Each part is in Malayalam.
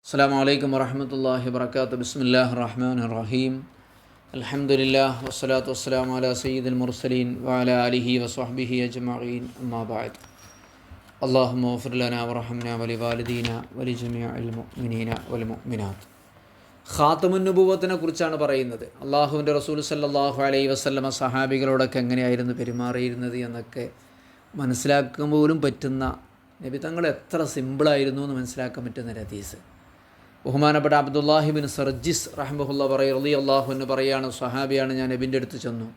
അസ്സലാമു അലൈക്കും വറഹ്മത്തുള്ളാഹി വബറകാതുഹു. ബിസ്മില്ലാഹിർ റഹ്മാനിർ റഹീം. അൽഹംദുലില്ലാഹി വസ്സലാത്തു വസ്സലാമു അലാ സയ്യിദിൽ മുർസലീൻ വഅലാ ആലിഹി വസ്വഹ്ബിഹി അജ്മഈൻ. അമ്മാ ബഅദ്. അല്ലാഹുമ്മ ഗ്ഫിർ ലനാ വറഹംനാ വലിവാലിദീന വലിജമീഇൽ മുഅ്മിനീന വൽ മുഅ്മിനാത്ത്. ഖാതമുൻ നുബുവത്തിനെ കുറിച്ചാണ് പറയുന്നത്. അള്ളാഹുവിൻ്റെ റസൂൽ സല്ലല്ലാഹു അലൈഹി വസല്ലമ സഹാബികളോടൊക്കെ എങ്ങനെയായിരുന്നു പെരുമാറിയിരുന്നത് എന്നൊക്കെ മനസ്സിലാക്കാൻ പോലും പറ്റുന്ന, നബി തങ്ങൾ എത്ര സിമ്പിളായിരുന്നു എന്ന് മനസ്സിലാക്കാൻ പറ്റുന്ന ഒരു ഹദീസ്. ബഹുമാനപ്പെട്ട അബ്ദുല്ലാഹി ബിൻ സർജിസ് റഹ്മഹുല്ലാഹ് റളിയല്ലാഹു അൻഹു പറയാണ്, സ്വഹാബിയാണ്, ഞാൻ നബിൻ്റെ അടുത്ത് ചെന്നു.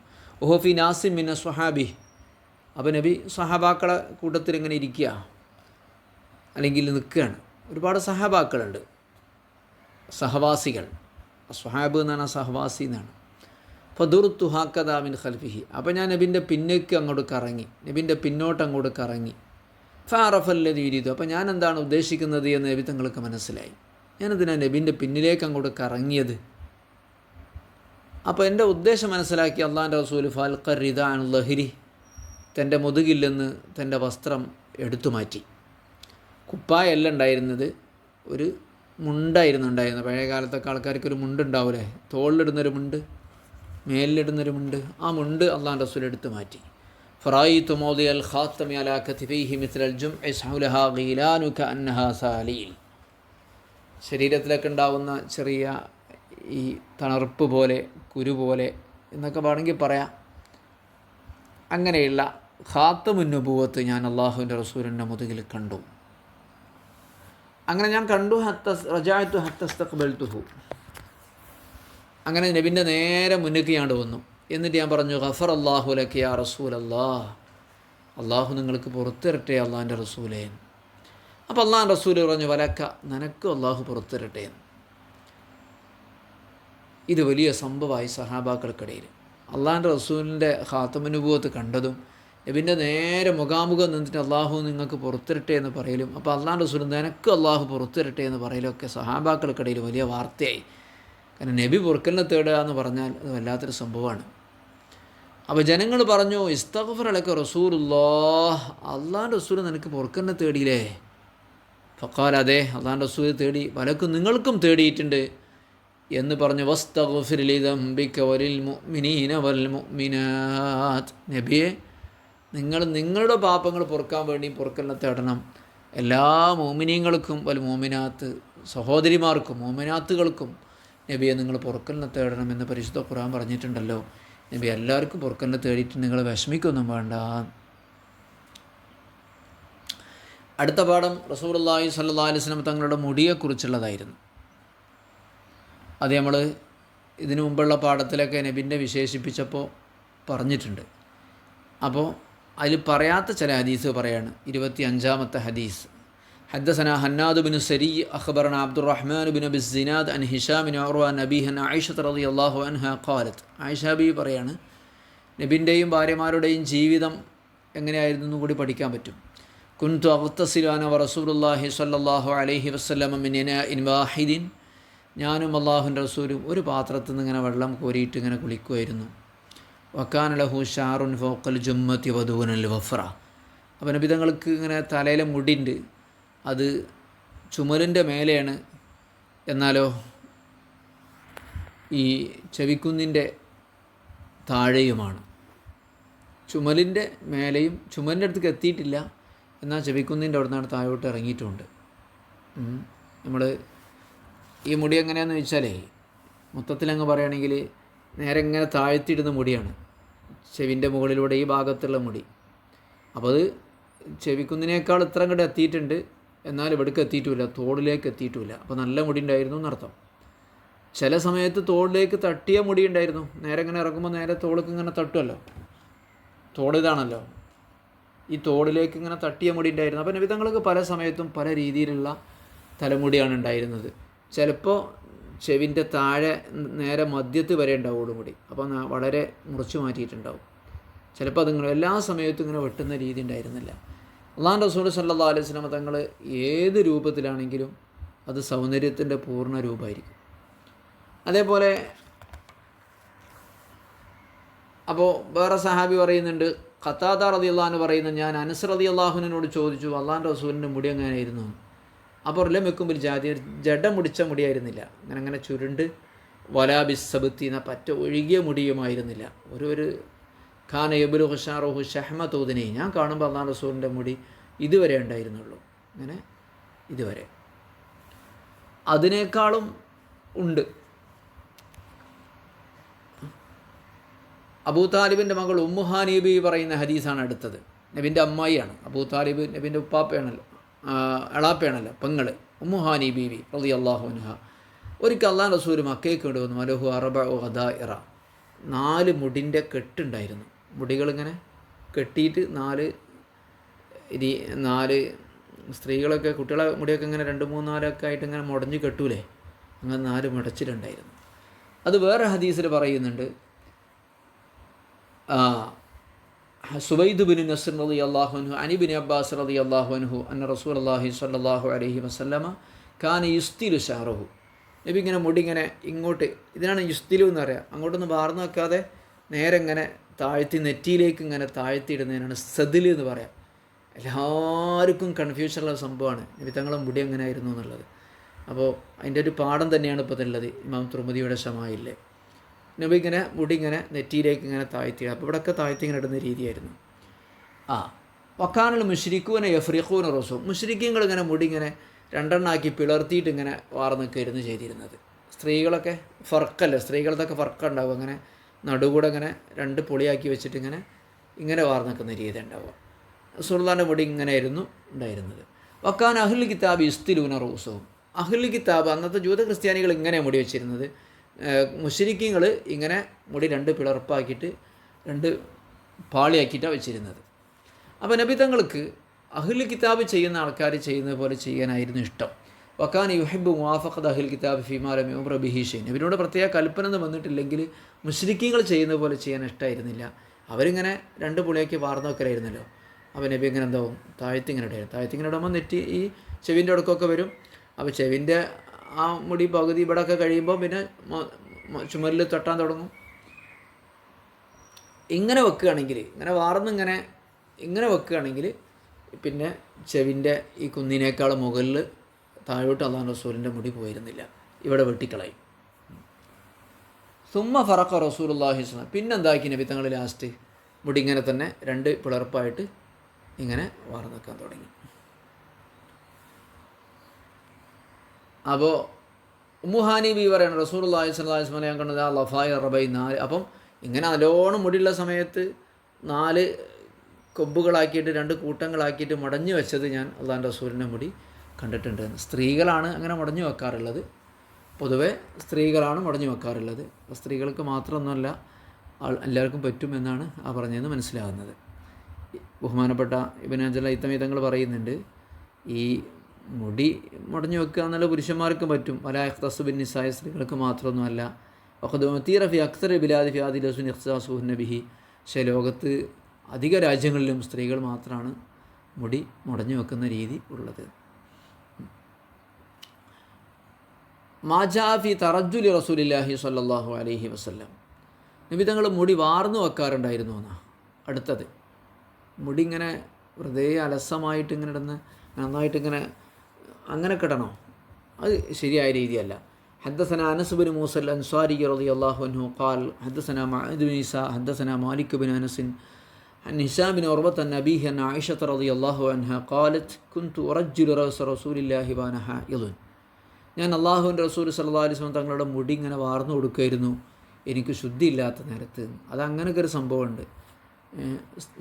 ഓഹോഫി നാസിം മിന സ്വഹാബി. അപ്പോൾ നബി സഹാബാക്കളെ കൂട്ടത്തിൽ ഇങ്ങനെ ഇരിക്കുക, അല്ലെങ്കിൽ നിൽക്കുകയാണ്. ഒരുപാട് സഹാബാക്കളുണ്ട്, സഹവാസികൾ. സ്വഹാബ് എന്നാണ് സഹവാസി എന്നാണ്. ഫദുർതു ഹാക്കദാ മിൻ ഖൽഫിഹി. അപ്പോൾ ഞാൻ നബിൻ്റെ പിന്നേക്ക് അങ്ങോട്ട് കറങ്ങി, നബിൻ്റെ പിന്നോട്ട് അങ്ങോട്ട് കറങ്ങി. ഫഅറഫല്ലദീ യുരീദു. അപ്പോൾ ഞാൻ എന്താണ് ഉദ്ദേശിക്കുന്നത് എന്ന് നബി തങ്ങൾക്ക് മനസ്സിലായി. ഞാനെന്തിനാണ് നബിൻ്റെ പിന്നിലേക്ക് അങ്ങോട്ട് കറങ്ങിയത്? അപ്പോൾ എൻ്റെ ഉദ്ദേശം മനസ്സിലാക്കി അള്ളാഹിൻ്റെ റസൂൽ ഫൽഖ റിദാ അൻ ലഹരി, തൻ്റെ മുതുകിൽ നിന്ന് തൻ്റെ വസ്ത്രം എടുത്തു മാറ്റി. കുപ്പായല്ല ഉണ്ടായിരുന്നത്, ഒരു മുണ്ടായിരുന്നു ഉണ്ടായിരുന്നത്. പഴയ കാലത്തൊക്കെ ആൾക്കാർക്ക് ഒരു മുണ്ടുണ്ടാവില്ലേ, തോളിലിടുന്നൊരു മുണ്ട്, മേലിലിടുന്നൊരു മുണ്ട്. ആ മുണ്ട് അള്ളാഹിൻ്റെ റസൂൽ എടുത്തു മാറ്റി. ഫറായിതു മൗദിഅൽ ഖാതമി അലാ കതിഫൈഹി മിസ്ലൽ ജുംഇ സഹുലഹാ ഗീലാനു കഅന്നഹാ സാലീൽ. ശരീരത്തിലൊക്കെ ഉണ്ടാവുന്ന ചെറിയ ഈ തണർപ്പ് പോലെ, കുരു പോലെ എന്നൊക്കെ വേണമെങ്കിൽ പറയാം. അങ്ങനെയുള്ള ഖാതമുൻ നുബുവത്ത് ഞാൻ അള്ളാഹുവിൻ്റെ റസൂലിൻ്റെ മുതുകിൽ കണ്ടു. അങ്ങനെ ഞാൻ കണ്ടു. റജഅതു ഹത്ത ഇസ്തഖ്ബൽതുഹു. അങ്ങനെ നബിൻ്റെ നേരെ മുന്നിലേക്ക് ഞാൻ വന്നു. എന്നിട്ട് ഞാൻ പറഞ്ഞു, ഗഫറല്ലാഹു ലക യാ റസൂലല്ലാഹ്, അള്ളാഹു നിങ്ങൾക്ക് പുറത്തിരട്ടെ അള്ളാഹിൻ്റെ റസൂലേ. അപ്പോൾ അള്ളാഹിൻ്റെ റസൂൽ പറഞ്ഞു, വലക്ക, നിനക്ക് അള്ളാഹു പുറത്തിരട്ടെ. ഇത് വലിയ സംഭവമായി സഹാബാക്കൾക്കിടയിൽ. അള്ളാഹിൻ്റെ റസൂലിൻ്റെ ഖാതമുൻ നുബുവത്ത് കണ്ടതും നബിൻ്റെ നേരെ മുഖാമുഖം നിന്നിട്ട് അള്ളാഹു നിങ്ങൾക്ക് പുറത്തിരട്ടെ എന്ന് പറയലും, അപ്പോൾ അള്ളാഹിൻ്റെ റസൂൽ നിനക്ക് അള്ളാഹു പുറത്തിരട്ടെ എന്ന് പറയലൊക്കെ സഹാബാക്കൾക്കിടയിൽ വലിയ വാർത്തയായി. കാരണം നബി പൊറുക്കലിനെ തേടുക എന്ന് പറഞ്ഞാൽ അത് വല്ലാത്തൊരു സംഭവമാണ്. അപ്പോൾ ജനങ്ങൾ പറഞ്ഞു, ഇസ്തഗ്ഫർ ലക റസൂലുള്ളാഹ്, അള്ളാഹിൻ്റെ റസൂൽ നിനക്ക് പൊറുക്കലിനെ തേടിയില്ലേ? ഫഖാൽ, അതെ, അള്ളാഹിൻ്റെ റസൂൽ തേടി, വലക്കും നിങ്ങൾക്കും തേടിയിട്ടുണ്ട് എന്ന് പറഞ്ഞു. വസ്തഗ്ഫിർ ലിദംബിക വലിൽ മുഅ്മിനീന വൽ മുഅ്മിനാത്ത്, നബിയെ, നിങ്ങൾ നിങ്ങളുടെ പാപങ്ങൾ പൊറുക്കാൻ വേണ്ടി പൊറുക്കലിനെ തേടണം. എല്ലാ മുഅ്മിനീങ്ങൾക്കും വൽ മുഅ്മിനാത്ത്, സഹോദരിമാർക്കും മുഅ്മിനാത്തുകൾക്കും നബിയെ നിങ്ങൾ പൊറുക്കലിനെ തേടണമെന്ന് പരിശുദ്ധ ഖുർആൻ പറഞ്ഞിട്ടുണ്ടല്ലോ. നബി എല്ലാവർക്കും പൊറുക്കലിനെ തേടിയിട്ട് നിങ്ങൾ വിഷമിക്കൊന്നും വേണ്ട. അടുത്ത പാഠം റസൂലുള്ളാഹി സ്വല്ലല്ലാഹു അലൈഹി വസല്ലം തങ്ങളുടെ മുടിയെക്കുറിച്ചുള്ളതായിരുന്നു. അത് നമ്മൾ ഇതിനു മുമ്പുള്ള പാഠത്തിലൊക്കെ നബിൻ്റെ വിശേഷിപ്പിച്ചപ്പോൾ പറഞ്ഞിട്ടുണ്ട്. അപ്പോൾ അതിൽ പറയാത്ത ചില ഹദീസ് പറയാണ്. 25-ാമത്തെ ഹദീസ്. حدثنا هناد بن السري أخبرنا عبد الرحمن بن أبي الزناد عن هشام بن عروة عن أبيه عن عائشة رضي الله عنها قالت. ആയിഷ ബീവി പറയാണ്, നബിൻ്റെയും ഭാര്യമാരുടെയും ജീവിതം എങ്ങനെയായിരുന്നു കൂടി പഠിക്കാൻ പറ്റും. കുൻതു അഗ്തസിലു അന വറസൂലുള്ളാഹി സ്വല്ലല്ലാഹു അലൈഹി വസല്ലമ മിൻ ഇനാഇൻ വാഹിദിൻ, ഞാനും അള്ളാഹുവിൻ്റെ റസൂലും ഒരു പാത്രത്തിൽ നിന്ന് ഇങ്ങനെ വെള്ളം കോരിയിട്ട് ഇങ്ങനെ കുളിക്കുമായിരുന്നു. വക്കാന ലഹു ഷാറുൻ ഫൗഖൽ ജുമ്മത്തി വദൂനൽ വഫ്ര. അപ്പോൾ നബി തങ്ങൾക്ക് ഇങ്ങനെ തലയിലെ മുടിയുണ്ട്, അത് ചുമലിൻ്റെ മേലെയാണ്, എന്നാലോ ഈ ചെവിക്കുന്നിൻ്റെ താഴെയുമാണ്. ചുമലിൻ്റെ മേലെയും ചുമലിൻ്റെ അടുത്തേക്ക് എത്തിയിട്ടില്ല, എന്നാൽ ചെവിക്കുന്നിൻ്റെ അവിടെ നിന്നാണ് താഴോട്ട് ഇറങ്ങിയിട്ടുമുണ്ട്. നമ്മൾ ഈ മുടി എങ്ങനെയാണെന്ന് വെച്ചാലേ, മൊത്തത്തിലങ്ങ് പറയുകയാണെങ്കിൽ നേരെ ഇങ്ങനെ താഴ്ത്തിയിടുന്ന മുടിയാണ് ചെവിൻ്റെ മുകളിലൂടെ ഈ ഭാഗത്തുള്ള മുടി. അപ്പോൾ അത് ചെവിക്കുന്നിനേക്കാൾ ഇത്ര അങ്ങോട്ട് എത്തിയിട്ടുണ്ട്, എന്നാൽ ഇവിടേക്ക് എത്തിയിട്ടുമില്ല, തോളിലേക്ക് എത്തിയിട്ടുമില്ല. അപ്പോൾ നല്ല മുടി ഉണ്ടായിരുന്നു എന്നർത്ഥം. ചില സമയത്ത് തോളിലേക്ക് തട്ടിയ മുടി ഉണ്ടായിരുന്നു. നേരെ ഇങ്ങനെ ഇറക്കുമ്പോൾ നേരെ തോളിലേക്ക് ഇങ്ങനെ തട്ടുമല്ലോ, തോളിതാണല്ലോ, ഈ തോളിലേക്ക് ഇങ്ങനെ തട്ടിയ മുടി ഉണ്ടായിരുന്നു. അപ്പോൾ നബി തങ്ങൾക്ക് പല സമയത്തും പല രീതിയിലുള്ള തലമുടിയാണ് ഉണ്ടായിരുന്നത്. ചിലപ്പോൾ ചെവിൻ്റെ താഴെ നേരെ മധ്യത്ത് വരെ ഉണ്ടാവുള്ളൂ മുടി, അപ്പോൾ വളരെ മുറിച്ച് മാറ്റിയിട്ടുണ്ടാവും. ചിലപ്പോൾ അതിങ്ങനെ എല്ലാ സമയത്തും ഇങ്ങനെ വെട്ടുന്ന രീതി ഉണ്ടായിരുന്നില്ല. അള്ളാഹുവിൻ്റെ റസൂൽ സല്ലല്ലാഹു അലൈഹി വസല്ലം തങ്ങൾ ഏത് രൂപത്തിലാണെങ്കിലും അത് സൗന്ദര്യത്തിൻ്റെ പൂർണ്ണ രൂപമായിരിക്കും. അതേപോലെ അപ്പോൾ വേറെ സഹാബി പറയുന്നുണ്ട്, ഖത്താദ റളിയല്ലാഹു അൻഹു പറയുന്നത്, ഞാൻ അനസ് റളിയല്ലാഹു അൻഹുവിനോട് ചോദിച്ചു, അള്ളാഹുവിൻ്റെ റസൂലിൻ്റെ മുടി എങ്ങനെയായിരുന്നു? അപ്പോൾ ലമെക്കുമ്പിൽ ജാതി ജഡ മുടിച്ച മുടിയായിരുന്നില്ല, അങ്ങനെ ചുരുണ്ട് വലാബിസബത്തി എന്ന പറ്റ ഒഴുകിയ മുടിയുമായിരുന്നില്ല. ഒരു ഖാന യബുലു ഹുഷാറുഹു ഷഹ്മ തോതിനെ ഞാൻ കാണുമ്പോൾ അള്ളാഹു റസൂലിൻ്റെ മുടി ഇതുവരെ ഉണ്ടായിരുന്നുള്ളൂ, അങ്ങനെ ഇതുവരെ. അതിനേക്കാളും ഉണ്ട്. അബൂ താലിബിൻ്റെ മകൾ ഉമ്മുഹാനീബി പറയുന്ന ഹദീസാണ് അടുത്തത്. നബിൻ്റെ അമ്മായിയാണ്. അബൂ താലിബ് നബിൻ്റെ ഉപ്പാപ്പയാണല്ലോ, എളാപ്പയാണല്ലോ, പെങ്ങള് ഉമ്മുഹാനി ബീവി റളിയല്ലാഹു അൻഹ. ഒരിക്കൽ അള്ളാഹു റസൂൽ മക്കയ്ക്ക് കൊണ്ടുവന്നു. മലഹു അറബഉ ഖദാഇറ, 4 മുടിൻ്റെ കെട്ടുണ്ടായിരുന്നു. മുടികളിങ്ങനെ കെട്ടിയിട്ട് 4 സ്ത്രീകളൊക്കെ കുട്ടികളെ മുടിയൊക്കെ ഇങ്ങനെ 2, 3, 4 ആയിട്ട് ഇങ്ങനെ മുടഞ്ഞ് കെട്ടൂലേ, അങ്ങനെ 4 മുടച്ചിട്ടുണ്ടായിരുന്നു. അത് വേറെ ഹദീസിൽ പറയുന്നുണ്ട്. സുബൈദ് ബിൻ നസ്ർ റളിയല്ലാഹു അൻഹു അൻ ഇബ്നു അബ്ബാസ് റളിയല്ലാഹു അൻഹു അന്ന റസൂലുള്ളാഹി സ്വല്ലല്ലാഹു അലൈഹി വസല്ലമ കാന യുസ്തിലു ശഅറഹു. നബി ഇങ്ങനെ മുടി ഇങ്ങനെ ഇങ്ങോട്ട്, ഇതിനാണ് യുസ്തിലു എന്ന് പറയുക, അങ്ങോട്ടൊന്ന് വാർന്നു വെക്കാതെ നേരെ ഇങ്ങനെ താഴ്ത്തി നെറ്റിയിലേക്ക് ഇങ്ങനെ താഴ്ത്തിയിടുന്നതിനാണ് സദിൽ എന്ന് പറയാം. എല്ലാവർക്കും കൺഫ്യൂഷനുള്ള സംഭവമാണ് നബി തങ്ങളുടെ മുടി എങ്ങനെയായിരുന്നു എന്നുള്ളത്. അപ്പോൾ അതിൻ്റെ ഒരു പാഠം തന്നെയാണ് ഇപ്പോൾ ഉള്ളത് ഇമാം തുർമുദിയുടെ ശമായില്ലേ. നബി ഇങ്ങനെ മുടി ഇങ്ങനെ നെറ്റിയിലേക്ക് ഇങ്ങനെ താഴ്ത്തി, അപ്പോൾ ഇവിടെയൊക്കെ താഴ്ത്തി ഇങ്ങനെ ഇടുന്ന രീതിയായിരുന്നു. വക്കാനുള്ള മുശ്രിക്കൂനെ യഫ്രിഖൂന റസൂ, മുശ്രിക്കീങ്ങൾ ഇങ്ങനെ മുടി ഇങ്ങനെ 2 എണ്ണാക്കി പിളർത്തിയിട്ട് ഇങ്ങനെ വാർന്നൊക്കെയായിരുന്നു ചെയ്തിരുന്നത്. സ്ത്രീകളൊക്കെ ഫർക്കല്ലേ, സ്ത്രീകളതൊക്കെ ഫർക്കുണ്ടാവും, അങ്ങനെ നടുകൂടെ ഇങ്ങനെ 2 പൊളിയാക്കി വെച്ചിട്ട് ഇങ്ങനെ വാർന്നിക്കുന്ന രീതി ഉണ്ടാവുക. റസൂലുള്ളാഹിൻ്റെ മുടി ഇങ്ങനെയായിരുന്നു ഉണ്ടായിരുന്നത്. വക്കാൻ അഹ്ലുൽ കിതാബ് യുസ്തിലൂന റൂസഹും, അഹ്ലുൽ കിതാബ് അന്നത്തെ ജൂത ക്രിസ്ത്യാനികൾ ഇങ്ങനെ മുടി വെച്ചിരുന്നത്. മുശ്രിക്കീങ്ങൾ ഇങ്ങനെ മുടി 2 പിളർപ്പാക്കിയിട്ട് 2 പാളിയാക്കിയിട്ടാണ് വെച്ചിരുന്നത്. അപ്പോൾ നബി തങ്ങൾക്ക് അഹ്ലുൽ കിതാബ് ചെയ്യുന്ന ആൾക്കാർ ചെയ്യുന്നത് പോലെ ചെയ്യാനായിരുന്നു ഇഷ്ടം. വക്കാൻ യുഹിബ്ബു മുവാഫഖത അഹ്ലുൽ കിതാബ് ഫീമാ ലം യുംറ ബിഹി ഷൈഅൻ, നബിയോട് പ്രത്യേക കൽപ്പന ഒന്നും വന്നിട്ടില്ലെങ്കിൽ മുശ്രിക്കീങ്ങൾ ചെയ്യുന്നത് പോലെ ചെയ്യാൻ ഇഷ്ടമായിരുന്നില്ല. അവരിങ്ങനെ 2 പൊളിയാക്കി വാർന്നു വെക്കലായിരുന്നല്ലോ. അപ്പോൾ നബി ഇങ്ങനെ എന്താവും താഴ്ത്തി ഇങ്ങനെ ഇടുമായിരുന്നു. താഴ്ത്തി ഇങ്ങനെ ഇടുമ്പോൾ നെറ്റി ഈ ചെവിൻ്റെ അടുക്കൊക്കെ വരും. അപ്പോൾ ചെവിൻ്റെ ആ മുടി പകുതി ഇവിടെയൊക്കെ കഴിയുമ്പോൾ പിന്നെ ചുമലിൽ തട്ടാൻ തുടങ്ങും. ഇങ്ങനെ വെക്കുകയാണെങ്കിൽ, ഇങ്ങനെ വാർന്നിങ്ങനെ ഇങ്ങനെ വെക്കുകയാണെങ്കിൽ പിന്നെ ചെവിൻ്റെ ഈ കുന്നിനേക്കാൾ മുകളിൽ താഴോട്ട് അല്ലാഹു റസൂലിൻ്റെ മുടി പോയിരുന്നില്ല, ഇവിടെ വെട്ടിക്കളയും. സുമ്മ ഫറഖ റസൂലുള്ളാഹി സ്വല്ലല്ലാഹു അലൈഹി വസല്ലം, പിന്നെന്താക്കി നബി തങ്ങൾ ലാസ്റ്റ് മുടി ഇങ്ങനെ തന്നെ 2 പിളർപ്പായിട്ട് ഇങ്ങനെ വാർന്നു വെക്കാൻ തുടങ്ങി. അപ്പോൾ ഉമ്മുഹാനി ബി പറയണം റസൂലുള്ളാഹി സ്വല്ലല്ലാഹു അലൈഹി വസല്ലം ഞാൻ കണ്ടത് ആ ലഫായ റബൈ 4, അപ്പം ഇങ്ങനെ നല്ലോണം മുടിയുള്ള സമയത്ത് 4 കൊമ്പുകളാക്കിയിട്ട് 2 കൂട്ടങ്ങളാക്കിയിട്ട് മടഞ്ഞു വെച്ചത് ഞാൻ അള്ളാഹുവിൻ്റെ റസൂലിൻ്റെ മുടി കണ്ടിട്ടുണ്ട്. സ്ത്രീകളാണ് അങ്ങനെ മടഞ്ഞു വെക്കാറുള്ളത്, പൊതുവെ സ്ത്രീകളാണ് മടഞ്ഞു വെക്കാറുള്ളത്. സ്ത്രീകൾക്ക് മാത്രമൊന്നുമല്ല, എല്ലാവർക്കും പറ്റുമെന്നാണ് ആ പറഞ്ഞതെന്ന് മനസ്സിലാകുന്നത്. ബഹുമാനപ്പെട്ട ഇബ്നു ഹജർ ഹൈതമി തങ്ങൾ പറയുന്നുണ്ട്, ഈ മുടി മുടഞ്ഞു വെക്കുക എന്നുള്ള പുരുഷന്മാർക്കും പറ്റും, വലാ യഖ്തസു ബിൻ നിസാഇ, സ്ത്രീകൾക്ക് മാത്രമൊന്നുമല്ല. വഖദ് ഉതീറ ഫി അക്സർ ബിലാദി ഫി ആദി ലസുൻ ഇഖ്തിസാസുഹുന്ന ബിഹി, പക്ഷേ ലോകത്ത് അധിക രാജ്യങ്ങളിലും സ്ത്രീകൾ മാത്രമാണ് മുടി മുടഞ്ഞു വെക്കുന്ന രീതി ഉള്ളത്. മാജാ ഫി തറജ്ജുലി റസൂലില്ലാഹി സ്വല്ലല്ലാഹു അലൈഹി വസല്ലം, നബി തങ്ങൾ മുടി വാർന്നു വെക്കാറുണ്ടായിരുന്നു എന്നാ അടുത്തത്. മുടി ഇങ്ങനെ വെറുതെ അലസമായിട്ട് ഇങ്ങനെ ഇടുന്ന നന്നായിട്ട് ഇങ്ങനെ അങ്ങനെ കിടണോ, അത് ശരിയായ രീതിയല്ല. ഹദ്ദസന അനസ് ബിൻ മൂസ അൽ അൻസാരി റളിയല്ലാഹു അൻഹു ഖാൽ ഹദ്ദസന മഅദ് ബിൻ ഈസ ഹദ്ദസന മാലിക് ബിൻ അനസ് عن هشام بن عروة عن أبيه أن عائشة رضي الله عنها قالت كنت أرجل رأس رسول الله وأنا حائض, ഞാൻ അള്ളാഹുവിൻ്റെ റസൂൽ സല്ലല്ലാഹു അലൈഹി വസല്ലം തങ്ങളുടെ മുടി ഇങ്ങനെ വാർന്നു കൊടുക്കുമായിരുന്നു എനിക്ക് ശുദ്ധിയില്ലാത്ത നേരത്ത്. അതങ്ങനെയൊക്കെ ഒരു സംഭവമുണ്ട്.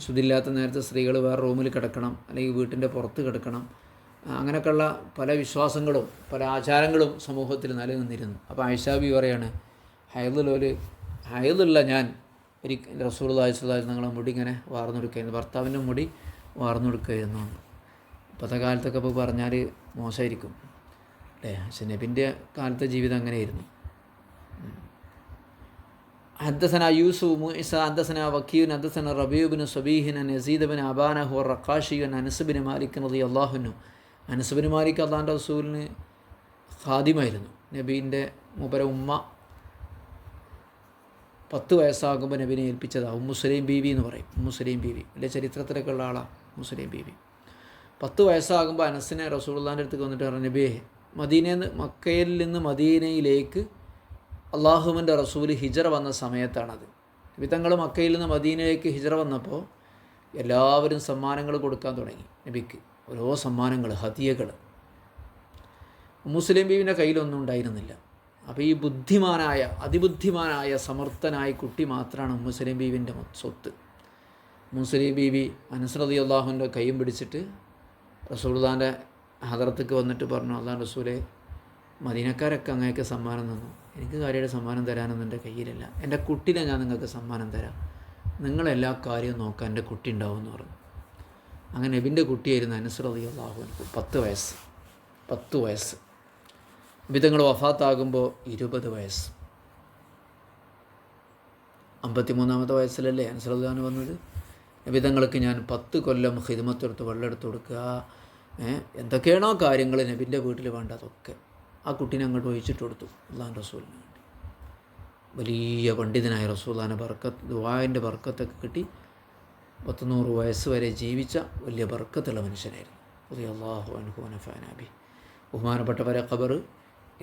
ശുദ്ധിയില്ലാത്ത നേരത്ത് സ്ത്രീകൾ വേറെ റൂമിൽ കിടക്കണം, അല്ലെങ്കിൽ വീട്ടിൻ്റെ പുറത്ത് കിടക്കണം, അങ്ങനെയൊക്കെയുള്ള പല വിശ്വാസങ്ങളും പല ആചാരങ്ങളും സമൂഹത്തിൽ നിലനിന്നിരുന്നു. അപ്പോൾ ആയിഷാബി പറയാണ്, ഹൈദുള്ള ഞാൻ റസൂലുള്ളാഹി സ്വല്ലല്ലാഹു അലൈഹി വസല്ലം തങ്ങളുടെ മുടി ഇങ്ങനെ വാർന്നെടുക്കുകയായിരുന്നു, ഭർത്താവിൻ്റെ മുടി വാർന്നെടുക്കുകയായിരുന്നു. ഇപ്പോഴത്തെ കാലത്തൊക്കെ ഇപ്പോൾ പറഞ്ഞാൽ മോശമായിരിക്കും അല്ലേ, പക്ഷേ നബിൻ്റെ കാലത്തെ ജീവിതം അങ്ങനെയായിരുന്നു. حدثنا يوسف موسى حدثنا وكيع حدثنا ربيع بن صبيح عن يزيد بن أبان هو الرقاشي عن أنس بن مالك رضي الله عنه. അനസ് ബിൻ മാലിക് അള്ളാഹുവിൻ്റെ റസൂലിന് ഖാദിമായിരുന്നു. നബീൻ്റെ മൂപ്പര ഉമ്മ 10 വയസ്സാകുമ്പോൾ നബീനെ ഏൽപ്പിച്ചതാണ്. ഉമ്മു സുലൈം ബീവി എന്ന് പറയും. ഉമ്മു സുലൈം ബീവി വലിയ ചരിത്രത്തിലൊക്കെ ഉള്ള ആളാണ് ഉമ്മു സുലൈം ബീവി. 10 വയസ്സാകുമ്പോൾ അനസിനെ റസൂലുള്ളാഹിൻ്റെ അടുത്തേക്ക് വന്നിട്ട് പറഞ്ഞു, നബിയെ, മക്കയിൽ നിന്ന് മദീനയിലേക്ക് അള്ളാഹുവിൻ്റെ റസൂൽ ഹിജറ വന്ന സമയത്താണത്. നബി തങ്ങൾ മക്കയിൽ നിന്ന് മദീനയിലേക്ക് ഹിജറ വന്നപ്പോൾ എല്ലാവരും സമ്മാനങ്ങൾ കൊടുക്കാൻ തുടങ്ങി. നബിക്ക് ഓരോ സമ്മാനങ്ങൾ, ഹദിയകൾ. മുസ്ലിം ബീവിൻ്റെ കയ്യിലൊന്നും ഉണ്ടായിരുന്നില്ല. അപ്പോൾ ഈ അതിബുദ്ധിമാനായ സമർത്ഥനായ കുട്ടി മാത്രമാണ് മുസ്ലിം ബീവിൻ്റെ സ്വത്ത്. മുസ്ലിം ബീവി അനസ് റളിയല്ലാഹുവിൻ്റെ കൈയും പിടിച്ചിട്ട് റസൂലുള്ളാഹിൻ്റെ ഹദറത്തേക്ക് വന്നിട്ട് പറഞ്ഞു, അല്ലാഹുവിൻ്റെ റസൂലേ, മദീനക്കാരൊക്കെ അങ്ങേക്ക് സമ്മാനം തന്നു, എനിക്ക് കാര്യമായിട്ട് സമ്മാനം തരാനൊന്നും എൻ്റെ കയ്യിലില്ല. എൻ്റെ കുട്ടീനെ ഞാൻ നിങ്ങൾക്ക് സമ്മാനം തരാം, നിങ്ങളെല്ലാ കാര്യവും നോക്കാൻ എൻ്റെ കുട്ടി ഉണ്ടാവുമെന്ന് പറഞ്ഞു. അങ്ങനെ നബിൻ്റെ കുട്ടിയായിരുന്നു അനസ് റളിയല്ലാഹു അൻഹു. 10 വയസ്സ്. നബി തങ്ങൾ വഫാത്താകുമ്പോൾ 20 വയസ്സ്. 53-ാമത്തെ വയസ്സിലല്ലേ അനസ് റളിയല്ലാഹു അൻഹു വന്നത്. നബി തങ്ങൾക്ക് ഞാൻ 10 കൊല്ലം ഖിദ്മത്തെടുത്ത് വെള്ളം എടുത്ത് കൊടുക്കുക, എന്തൊക്കെയാണോ കാര്യങ്ങൾ നബിൻ്റെ വീട്ടിൽ വേണ്ട അതൊക്കെ ആ കുട്ടീനെ അങ്ങോട്ട് ഒഴിച്ചിട്ട് കൊടുത്തു അല്ലാഹുവിൻ്റെ റസൂലിന് വേണ്ടി. വലിയ പണ്ഡിതനായ റസൂലുള്ളാഹിൻ്റെ ബർക്കത്ത്, ദുആൻ്റെ ബർക്കത്തൊക്കെ കിട്ടി 100 വയസ്സ് വരെ ജീവിച്ച വലിയ ബർക്കത്തുള്ള മനുഷ്യനായിരുന്നു. റളിയല്ലാഹു അൻഹു വനഫഅനാ ബിഹി. ബഹുമാനപ്പെട്ടവരെ ഖബർ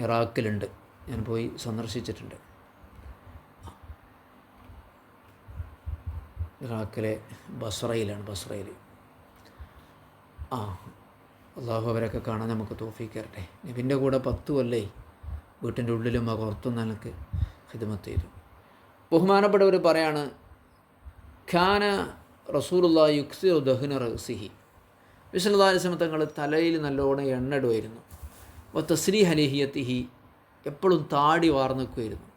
ഇറാഖിലുണ്ട്, ഞാൻ പോയി സന്ദർശിച്ചിട്ടുണ്ട്. ഇറാഖിലെ ബസ്രയിൽ. അള്ളാഹു അവരൊക്കെ കാണാൻ നമുക്ക് തൗഫീഖ് തരട്ടെ. നബിൻ്റെ കൂടെ 10 കൊല്ലേ വീട്ടിൻ്റെ ഉള്ളിലും പുറത്തും നിലക്ക് ഖിദ്മത്ത് ചെയ്തു. ബഹുമാനപ്പെട്ടവർ പറയാണ്, ഖാന റസൂലുള്ളാഹി യുക്സിറു ദഹ്ന റഅസിഹി. നബി സല്ലല്ലാഹു അലൈഹി വസല്ലം തങ്ങൾ തലയിൽ നല്ലോണം എണ്ണ ഇടുമായിരുന്നു. തസ്രീഹ ലിഹിയത്തിഹി, എപ്പോഴും താടി വാർന്നു നിൽക്കുമായിരുന്നു.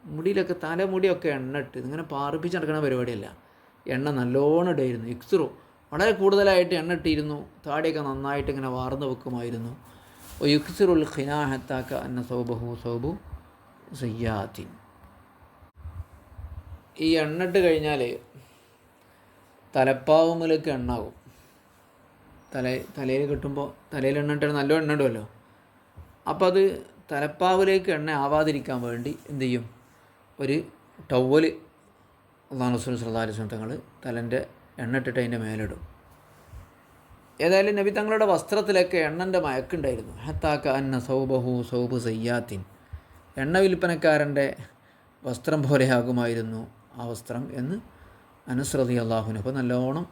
മുടിയിലൊക്കെ തലമുടിയൊക്കെ എണ്ണ ഇട്ട് ഇങ്ങനെ പാർപ്പിച്ച് നടക്കുന്ന പരിപാടിയല്ല, എണ്ണ നല്ലോണം ഇടായിരുന്നു. യുക്സിറു, വളരെ കൂടുതലായിട്ട് എണ്ണ ഇട്ടിരുന്നു. താടിയൊക്കെ നന്നായിട്ട് ഇങ്ങനെ വാർന്നു വെക്കുമായിരുന്നു. യുക്സിറുൽ ഖിനാഹത്താക്ക അന്ന സൗബഹു സൗബു സയ്യാത്തിൻ. ഈ എണ്ണിട്ട് കഴിഞ്ഞാൽ തലപ്പാവുമ്മലേക്ക് എണ്ണാകും. തലയിൽ കിട്ടുമ്പോൾ തലയിൽ എണ്ണിട്ട് നല്ല എണ്ണ ഇടുമല്ലോ. അപ്പോൾ അത് തലപ്പാവിലേക്ക് എണ്ണ ആവാതിരിക്കാൻ വേണ്ടി എന്ത് ചെയ്യും, ഒരു ടവല് അല്ലാഹു റസൂൽ സല്ലല്ലാഹു അലൈഹി വസല്ലം തങ്ങൾ തലൻ്റെ എണ്ണ ഇട്ടിട്ട് അതിൻ്റെ മേലിടും. ഏതായാലും നബി തങ്ങളുടെ വസ്ത്രത്തിലൊക്കെ എണ്ണൻ്റെ മയക്കുണ്ടായിരുന്നു. ഹത്താക്ക അന്ന സൗബഹു സൗബു സയ്യാത്തിൻ, എണ്ണ വിൽപ്പനക്കാരൻ്റെ വസ്ത്രം പോലെയാകുമായിരുന്നു ആ വസ്ത്രം എന്ന് അനസ് റളിയല്ലാഹു അൻഹു. അപ്പോൾ നല്ലോണം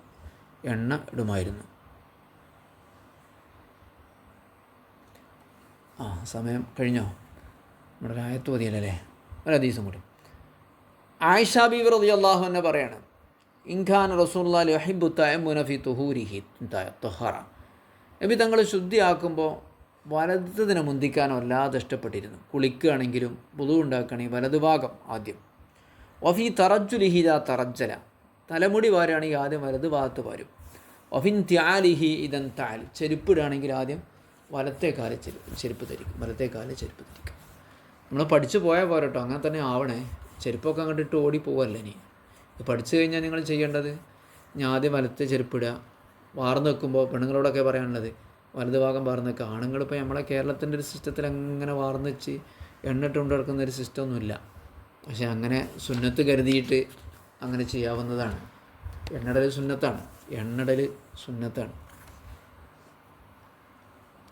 എണ്ണ ഇടുമായിരുന്നു. സമയം കഴിഞ്ഞോ? നമ്മുടെ ഒരു ആയത്ത് മതിയല്ലേ, ഒരു ഹദീസും കൂടി. ആയിഷ ബീവി റളിയല്ലാഹു അൻഹ പറയാണ്, ഇൻഖാൻ റസൂലുള്ളാഹി യുഹിബ്ബു തയമ്മുന ഫി തുഹൂരിഹി തഹറ. നബി തങ്ങൾ ശുദ്ധിയാക്കുമ്പോൾ വലതിനെ മുന്തിക്കാനോ വല്ലാതെ ഇഷ്ടപ്പെട്ടിരുന്നു. കുളിക്കുകയാണെങ്കിലും വുളു ഉണ്ടാക്കുകയാണെങ്കിൽ വലതുഭാഗം ആദ്യം. വഫി തറജ്ജുലിഹി ദാ തറജ്ജല, തലമുടി വാരുകയാണെങ്കിൽ ആദ്യം വലതു ഭാഗത്ത് വരും. വഫിൻ ത്യാലിഹി ഇദൻ താൽ, ചെരുപ്പിടുകയാണെങ്കിൽ ആദ്യം വലത്തെ കാല് ചെരുപ്പ് ധരിക്കും. നമ്മൾ പഠിച്ചു പോയാൽ പോരട്ടോ, അങ്ങനെ തന്നെ ആവണേ. ചെരുപ്പൊക്കെ അങ്ങോട്ട് ഇട്ട് ഓടി പോവല്ലേ. ഇനി പഠിച്ചു കഴിഞ്ഞാൽ നിങ്ങൾ ചെയ്യേണ്ടത്, ഞാൻ ആദ്യം വലത്തെ ചെരുപ്പിടുക. വാർന്ന് വെക്കുമ്പോൾ പെണ്ണുങ്ങളോടൊക്കെ പറയാനുള്ളത് വലതു ഭാഗം വാർന്ന് വെക്കുക. ആണുങ്ങളിപ്പോൾ നമ്മളെ കേരളത്തിൻ്റെ ഒരു സിസ്റ്റത്തിൽ അങ്ങനെ വാർന്ന് വെച്ച് എണ്ണിട്ട് കൊണ്ട് നടക്കുന്ന ഒരു സിസ്റ്റമൊന്നുമില്ല. പക്ഷേ അങ്ങനെ സുന്നത്ത് കരുതിയിട്ട് അങ്ങനെ ചെയ്യാവുന്നതാണ്. എണ്ണടൽ സുന്നത്താണ്.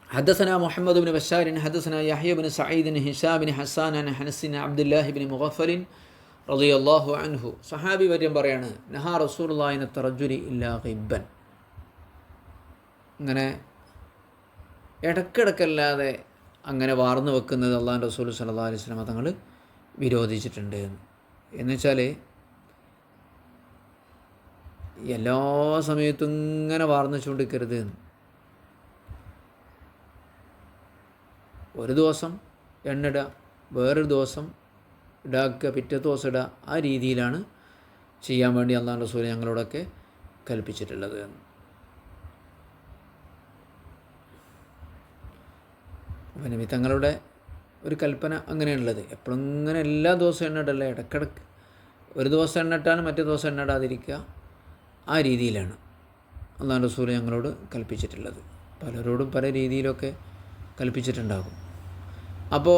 حدثنا محمد بن بشار حدثنا يحيى بن سعيد هشام بن حسان عن حنس عبد الله بن مغفل رضي الله عنه. സഹാബി വര്യം പറയാണ്, നഹാ റസൂലുള്ളാഹി അൻ തറജ്ജുലി ഇല്ലാ ഖിബ്ബൻ. അങ്ങനെ ഇടക്കിടക്കല്ലാതെ അങ്ങനെ വാർന്നു വെക്കുന്നത് അള്ളാഹു റസൂൽ സല്ലല്ലാഹു അലൈഹി വസല്ലം തങ്ങൾ വിരോധിച്ചിട്ടുണ്ട്. എന്നുവെച്ചാൽ എല്ലാ സമയത്തും ഇങ്ങനെ വാർന്നു ചൂണ്ടിക്കരുത്. ഒരു ദിവസം എണ്ണിടുക, വേറൊരു ദിവസം ഇടാക്കുക, പിറ്റത്തെ ദിവസം ഇടുക. ആ രീതിയിലാണ് ചെയ്യാൻ വേണ്ടി അല്ലാഹു റസൂൽ ഞങ്ങളോടൊക്കെ കൽപ്പിച്ചിട്ടുള്ളത്. അപ്പം നബി തങ്ങളുടെ ഒരു കൽപ്പന അങ്ങനെയുള്ളത്. എപ്പോഴും ഇങ്ങനെ എല്ലാ ദിവസവും എണ്ണിടല്ല, ഇടക്കിടക്ക് ഒരു ദിവസം എണ്ണിട്ടാലും മറ്റേ ദിവസം എണ്ണിടാതിരിക്കുക. ആ രീതിയിലാണ് അല്ലാഹു റസൂൽ ഞങ്ങളോട് കൽപ്പിച്ചിട്ടുള്ളത്. പലരോടും പല രീതിയിലൊക്കെ കൽപ്പിച്ചിട്ടുണ്ടാകും. അപ്പോൾ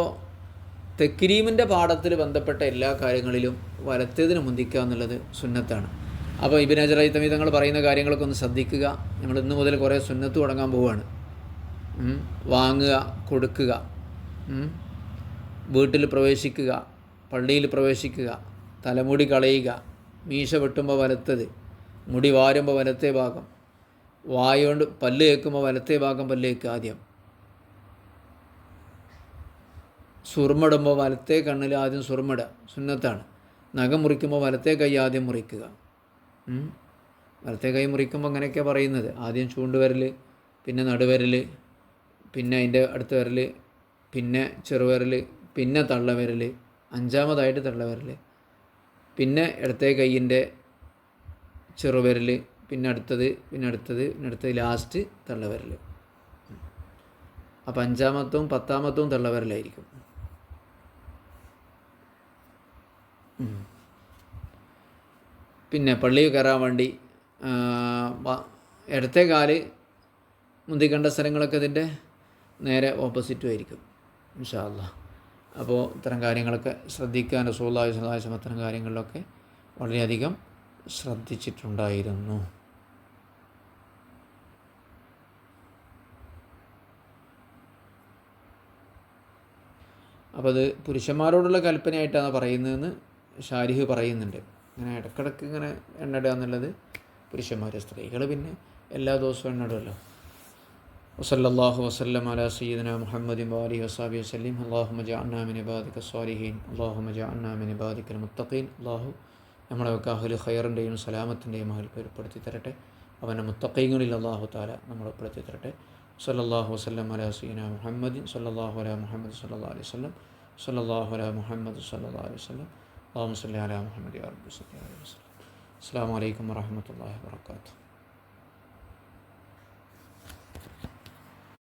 തെക്രീമിൻ്റെ പാഠത്തിൽ ബന്ധപ്പെട്ട എല്ലാ കാര്യങ്ങളിലും വലത്തേതിന് മുന്തിക്കുക എന്നുള്ളത് സുന്നത്താണ്. അപ്പോൾ ഇബ്നു ഹജർ ഹൈതമി തങ്ങൾ പറയുന്ന കാര്യങ്ങളൊക്കെ ഒന്ന് ശ്രദ്ധിക്കുക. നമ്മൾ ഇന്ന് മുതൽ കുറേ സുന്നത്ത് തുടങ്ങാൻ പോവുകയാണ്. വാങ്ങുക, കൊടുക്കുക, വീട്ടിൽ പ്രവേശിക്കുക, പള്ളിയിൽ പ്രവേശിക്കുക, തലമുടി കളയുക, മീശ വെട്ടുമ്പോൾ വലത്തത്, മുടി വാരുമ്പോൾ വലത്തേ ഭാഗം, വായുകൊണ്ട് പല്ല് കേൾക്കുമ്പോൾ വലത്തേ ഭാഗം പല്ല് കേൾക്കുക ആദ്യം, സുർമടുമ്പോൾ വലത്തേ കണ്ണിൽ ആദ്യം സുർമടുക സുന്നത്താണ്. നഖം മുറിക്കുമ്പോൾ വലത്തേ കൈ ആദ്യം മുറിക്കുക. വലത്തേ കൈ മുറിക്കുമ്പോൾ അങ്ങനെയൊക്കെയാണ് പറയുന്നത്. ആദ്യം ചൂണ്ടുവിരൽ, പിന്നെ നടുവിരൽ, പിന്നെ അതിൻ്റെ അടുത്ത വിരൽ, പിന്നെ ചെറുവിരൽ, പിന്നെ തള്ളവിരൽ, അഞ്ചാമതായിട്ട് തള്ളവിരൽ, പിന്നെ ഇടത്തേ കൈയിൻ്റെ ചെറുവിരൽ, പിന്നെ അടുത്തത്, പിന്നെ അടുത്തത്, പിന്നെ അടുത്തത്, ലാസ്റ്റ് തള്ളവിരൽ. അപ്പോൾ അഞ്ചാമത്തവും പത്താമത്തവും തള്ളവിരലായിരിക്കും. പിന്നെ പള്ളിയിൽ കയറാൻ വേണ്ടി ഇടത്തെ കാല് മുന്തിക്കണ്ട സ്ഥലങ്ങളൊക്കെ ഇതിൻ്റെ നേരെ ഓപ്പോസിറ്റും ആയിരിക്കും ഇൻഷാ അല്ലാഹ്. അപ്പോൾ ഇത്തരം കാര്യങ്ങളൊക്കെ ശ്രദ്ധിക്കാൻ റസൂലുള്ളാഹി സ്വല്ലല്ലാഹു അലൈഹി വസല്ലം ഇത്തരം കാര്യങ്ങളിലൊക്കെ വളരെയധികം ശ്രദ്ധിച്ചിട്ടുണ്ടായിരുന്നു. അപ്പോൾ അത് പുരുഷന്മാരോടുള്ള കൽപ്പനയായിട്ടാണ് പറയുന്നതെന്ന് ഷാരിഹ് പറയുന്നുണ്ട്. ഇങ്ങനെ ഇടക്കിടക്ക് ഇങ്ങനെ എണ്ണിടുക എന്നുള്ളത് പുരുഷന്മാർ. സ്ത്രീകൾ പിന്നെ എല്ലാ ദിവസവും എണ്ണിടുമല്ലോ. വസല്ലല്ലാഹു വസല്ലം അലാ സയ്യിദിനാ മുഹമ്മദിൻ വആലിഹി വസഹ്ബിഹി വസല്ലം. അല്ലാഹുമ്മ ജഅൽനാ മിൻ ഇബാദിക സ്വാലിഹീൻ, അല്ലാഹുമ്മ ജഅൽനാ മിൻ ഇബാദിക്കൽ മുത്തഖീൻ. അല്ലാഹു നമ്മളെയൊക്കെ അഹ്ലു ഖൈറിൻ്റെയും സലാമത്തിൻ്റെയും മഹൽ ഉൾപ്പെടുത്തി തരട്ടെ. അവൻ്റെ മുത്തഖീങ്ങളിൽ അല്ലാഹു തആല നമ്മളെ ഉൾപ്പെടുത്തി തരട്ടെ. സല്ലല്ലാഹു വസല്ലം അലാ സയ്യിദിനാ മുഹമ്മദിൻ സല്ലല്ലാഹു അലാ മുഹമ്മദ് സല്ലല്ലാഹു അലൈഹി വസല്ലം സല്ലല്ലാഹു അലാ മുഹമ്മദ് സല്ലല്ലാഹു അലൈഹി വസല്ലം. അല്ലാഹുമ്മ സ്വല്ലി അലാ മുഹമ്മദ് യാ റബ്ബി സ്വല്ലി അലൈഹി വസല്ലം. അസ്സലാമു അലൈക്കും വറഹ്മത്തുള്ളാഹി വബറകാതുഹു.